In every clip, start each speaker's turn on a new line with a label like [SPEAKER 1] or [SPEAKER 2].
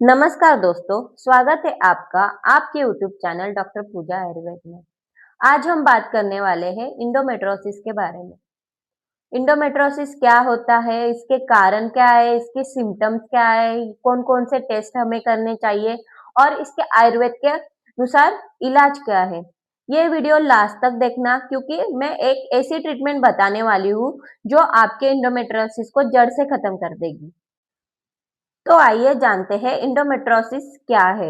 [SPEAKER 1] नमस्कार दोस्तों, स्वागत है आपका आपके यूट्यूब चैनल डॉक्टर पूजा आयुर्वेद में। आज हम बात करने वाले हैं इंडोमेट्रोसिस के बारे में। इंडोमेट्रोसिस क्या होता है, इसके कारण क्या है, इसके सिम्टम्स क्या है, कौन-कौन से टेस्ट हमें करने चाहिए और इसके आयुर्वेद के अनुसार इलाज क्या है। ये वीडियो लास्ट तक देखना क्योंकि मैं एक ऐसी ट्रीटमेंट बताने वाली हूँ जो आपके इंडोमेट्रोसिस को जड़ से खत्म कर देगी। तो आइए जानते हैं इंडोमेट्रोसिस क्या है।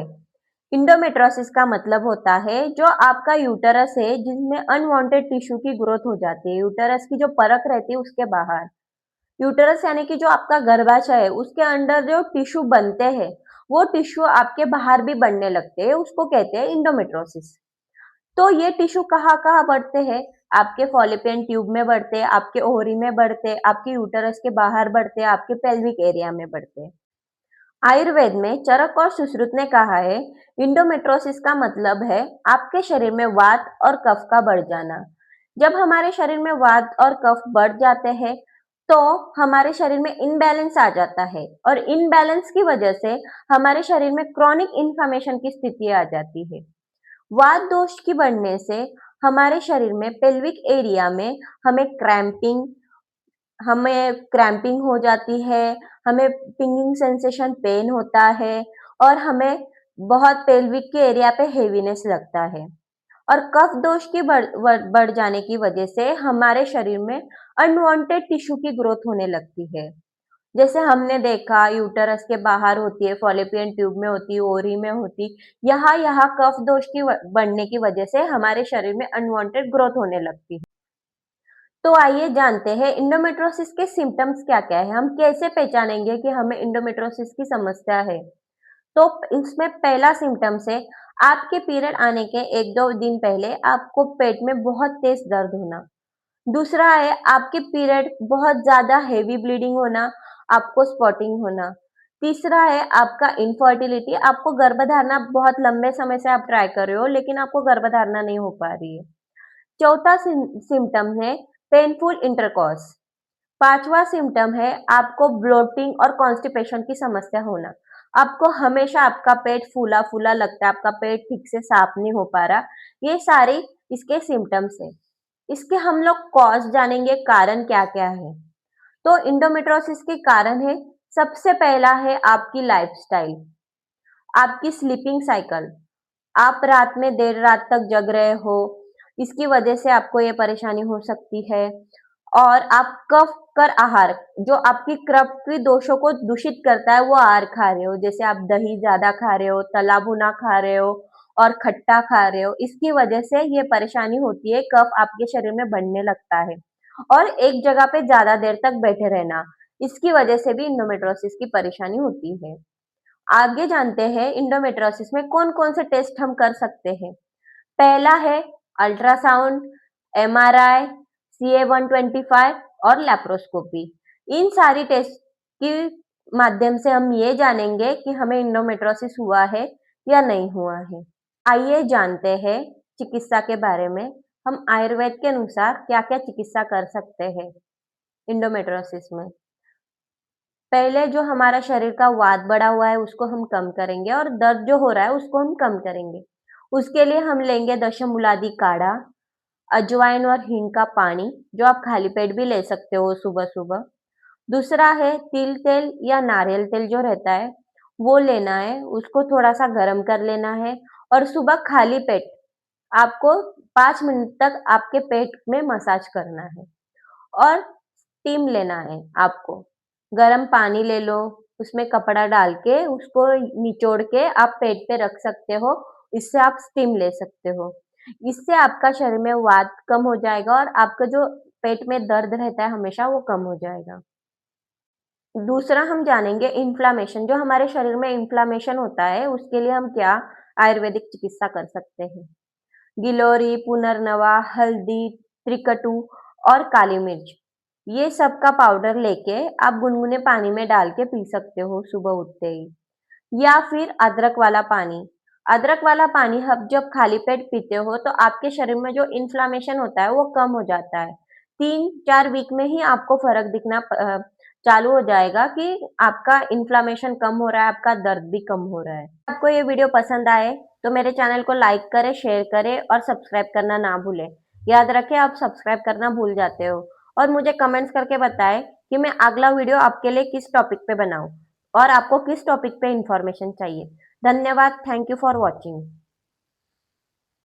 [SPEAKER 1] इंडोमेट्रोसिस का मतलब होता है जो आपका यूटरस है जिसमें अनवांटेड टिश्यू की ग्रोथ हो जाती है। यूटरस की जो परख रहती है उसके बाहर। यूटरस यानी कि जो आपका गर्भाशय है उसके अंदर जो टिश्यू बनते हैं वो टिश्यू आपके बाहर भी बनने लगते हैं, उसको कहते हैं इंडोमेट्रोसिस। तो ये टिश्यू कहाँ-कहाँ बढ़ते हैं? आपके फॉलिपियन ट्यूब में बढ़ते हैं, आपके ओवरी में बढ़ते हैं, आपके यूटरस के बाहर बढ़ते हैं, आपके पेल्विक एरिया में बढ़ते हैं। आयुर्वेद में चरक और सुश्रुत ने कहा है इंडोमेट्रोसिस का मतलब है आपके शरीर में वात और कफ का बढ़ जाना। जब हमारे शरीर में वात और कफ बढ़ जाते हैं तो हमारे शरीर में इनबैलेंस आ जाता है और इनबैलेंस की वजह से हमारे शरीर में क्रॉनिक इन्फ्लेमेशन की स्थिति आ जाती है। वात दोष की बढ़ने से हमारे शरीर में पेल्विक एरिया में हमें क्रैम्पिंग हमें क्रैम्पिंग हो जाती है, हमें पिंगिंग सेंसेशन पेन होता है और हमें बहुत पेल्विक के एरिया पे हेवीनेस लगता है। और कफ दोष की बढ़ जाने की वजह से हमारे शरीर में अनवांटेड टिश्यू की ग्रोथ होने लगती है। जैसे हमने देखा यूटरस के बाहर होती है, फॉलिपियन ट्यूब में होती है, ओवरी में होती, यहाँ कफ दोष की बढ़ने की वजह से हमारे शरीर में अनवांटेड ग्रोथ होने लगती है। तो आइए जानते हैं इंडोमेट्रोसिस के सिम्पटम्स क्या-क्या है? हम कैसे पहचानेंगे कि हमें इंडोमेट्रोसिस की समस्या है? तो इसमें पहला सिम्पटम्स है, आपके पीरियड आने के 1-2 दिन पहले आपको पेट में बहुत तेज दर्द होना। दूसरा है, आपके पीरियड बहुत ज़्यादा हेवी ब्लीडिंग होना, आपको स्पॉटिंग होना। तीसरा है, आपका इनफर्टिलिटी, आपको गर्भधारणा बहुत लंबे समय से आप ट्राई कर रहे हो, लेकिन आपको गर्भधारणा नहीं हो पा रही है। चौथा सिम्पटम है पेनफुल इंटरकॉर्स। पांचवा सिम्पटम है आपको ब्लोटिंग और कॉन्स्टिपेशन की समस्या होना। आपको हमेशा आपका पेट फूला फूला लगता है, आपका पेट ठीक से साफ नहीं हो पा रहा। ये सारे इसके सिम्टम्स है। इसके हम लोग कॉज जानेंगे, कारण क्या क्या है। तो इंडोमेट्रोसिस के कारण है, सबसे पहला है आपकी लाइफस्टाइल, आपकी स्लीपिंग साइकिल। आप रात में देर रात तक जग रहे हो, इसकी वजह से आपको ये परेशानी हो सकती है। और आप कफ कर आहार, जो आपकी कफ की दोषों को दूषित करता है, वो आहार खा रहे हो। जैसे आप दही ज़्यादा खा रहे हो, तला भुना खा रहे हो और खट्टा खा रहे हो। इसकी वजह से ये परेशानी होती है, कफ आपके शरीर में बढ़ने लगता है। और एक जगह पे ज़्यादा देर तक बैठे रहना, इसकी वजह से भी इंडोमेट्रोसिस की परेशानी होती है। आगे जानते हैं इंडोमेट्रोसिस में कौन-कौन से टेस्ट हम कर सकते हैं। पहला है अल्ट्रासाउंड, एमआरआई, CA-125 और लैप्रोस्कोपी। इन सारी टेस्ट के माध्यम से हम ये जानेंगे कि हमें इंडोमेट्रोसिस हुआ है या नहीं हुआ है। आइए जानते हैं चिकित्सा के बारे में। हम आयुर्वेद के अनुसार क्या-क्या चिकित्सा कर सकते हैं इंडोमेट्रोसिस में। पहले जो हमारा शरीर का वात बढ़ा हुआ है उसको हम कम करेंगे और दर्द जो हो रहा है उसको हम कम करेंगे। उसके लिए हम लेंगे दशमूलादि काढ़ा, अजवाइन और हींग का पानी, जो आप खाली पेट भी ले सकते हो सुबह-सुबह। दूसरा है तिल तेल या नारियल तेल जो रहता है, वो लेना है, उसको थोड़ा-सा गरम कर लेना है और सुबह खाली पेट आपको 5 मिनट तक आपके पेट में मसाज करना है। और स्टीम लेना है आपको। गरम पानी ले लो, उसमें कपड़ा डाल के उसको निचोड़ के आप पेट पे रख सकते हो, इससे आप स्टीम ले सकते हो। इससे आपका शरीर में वात कम हो जाएगा और आपका जो पेट में दर्द रहता है हमेशा वो कम हो जाएगा। दूसरा हम जानेंगे इन्फ्लेमेशन, जो हमारे शरीर में इन्फ्लेमेशन होता है उसके लिए हम क्या आयुर्वेदिक चिकित्सा कर सकते हैं। गिलोरी, पुनर्नवा, हल्दी, त्रिकटु और काली मिर्च, ये सब का पाउडर लेके आप गुनगुने पानी में डाल के पी सकते हो सुबह उठते ही। या फिर अदरक वाला पानी। अदरक वाला पानी आप जब खाली पेट पीते हो तो आपके शरीर में जो इन्फ्लेमेशन होता है वो कम हो जाता है। 3-4 वीक में ही आपको फ़र्क दिखना चालू हो जाएगा कि आपका इन्फ्लेमेशन कम हो रहा है, आपका दर्द भी कम हो रहा है। आपको ये वीडियो पसंद आए तो मेरे चैनल को लाइक करें, शेयर करें और सब्सक्राइब करना ना भूलें। याद रखें आप सब्सक्राइब करना भूल जाते हो और मुझे कमेंट्स करके बताएं कि मैं अगला वीडियो आपके लिए किस टॉपिक पे बनाऊं और आपको किस टॉपिक पे इंफॉर्मेशन चाहिए। धन्यवाद, थैंक यू फॉर वॉचिंग।